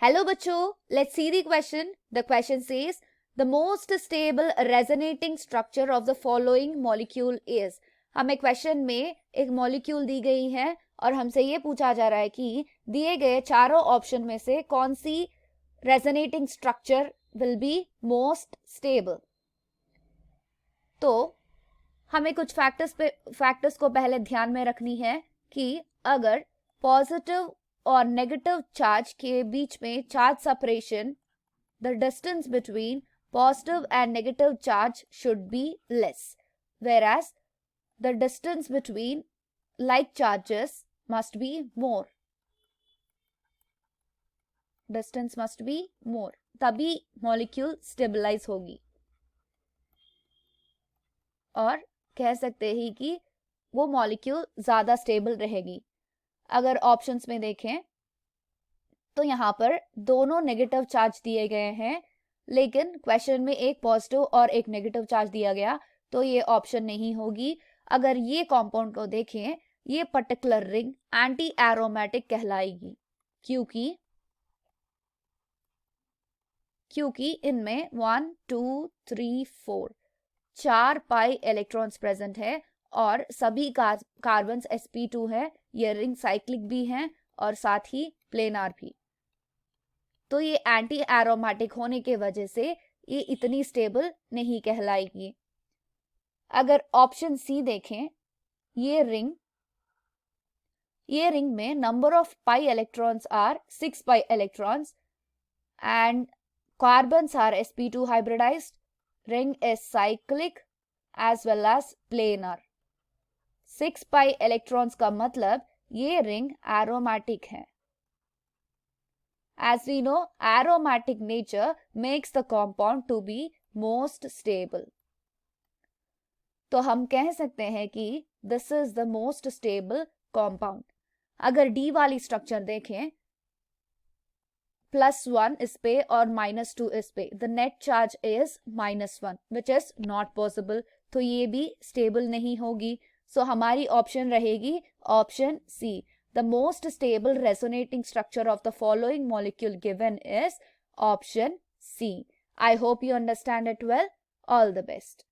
Hello बच्चों, let's see the question. The question says the most stable resonating structure of the following molecule is. हमें question में एक molecule दी गई है और हमसे ये पूछा जा रहा है कि दिए गए चारों ऑप्शन में से कौन सी resonating structure will be most stable. तो हमें कुछ फैक्टर्स को पहले ध्यान में रखनी है कि अगर पॉजिटिव और नेगेटिव चार्ज के बीच में charge separation, the distance between positive and negative charge should be less, whereas the distance between like charges must be more. Distance must be more. तभी मॉलिक्यूल स्टेबलाइज होगी और कह सकते हैं कि वो मॉलिक्यूल ज्यादा स्टेबल रहेगी. अगर ऑप्शंस में देखें तो यहाँ पर दोनों नेगेटिव चार्ज दिए गए हैं, लेकिन क्वेश्चन में एक पॉजिटिव और एक नेगेटिव चार्ज दिया गया, तो ये ऑप्शन नहीं होगी. अगर ये कंपाउंड को देखें, ये पर्टिकुलर रिंग एंटी एरोमेटिक कहलाएगी क्योंकि इनमें 1 2 3 4 4 पाई इलेक्ट्रॉन्स प्रेजेंट है और सभी कार्बन्स sp2 है. ये रिंग साइक्लिक भी हैं और साथ ही प्लेनार भी. तो ये एंटी एरोमेटिक होने के वजह से ये इतनी स्टेबल नहीं कहलाएगी. अगर ऑप्शन सी देखें, ये रिंग में number of pi electrons are 6 pi electrons and carbons are sp2 hybridized. Ring is cyclic as well as planar. 6 pi electrons का मतलब ये रिंग एरोमेटिक है. As we know, aromatic nature makes the compound to be most stable. तो हम कह सकते हैं कि this is the most stable compound. अगर D वाली स्ट्रक्चर देखें, +1 इस पे और -2 इस पे, the net charge is -1, which is not possible. तो ये भी स्टेबल नहीं होगी. सो हमारी ऑप्शन रहेगी option C. The most stable resonating structure of the following molecule given is option C. I hope you understand it well. All the best.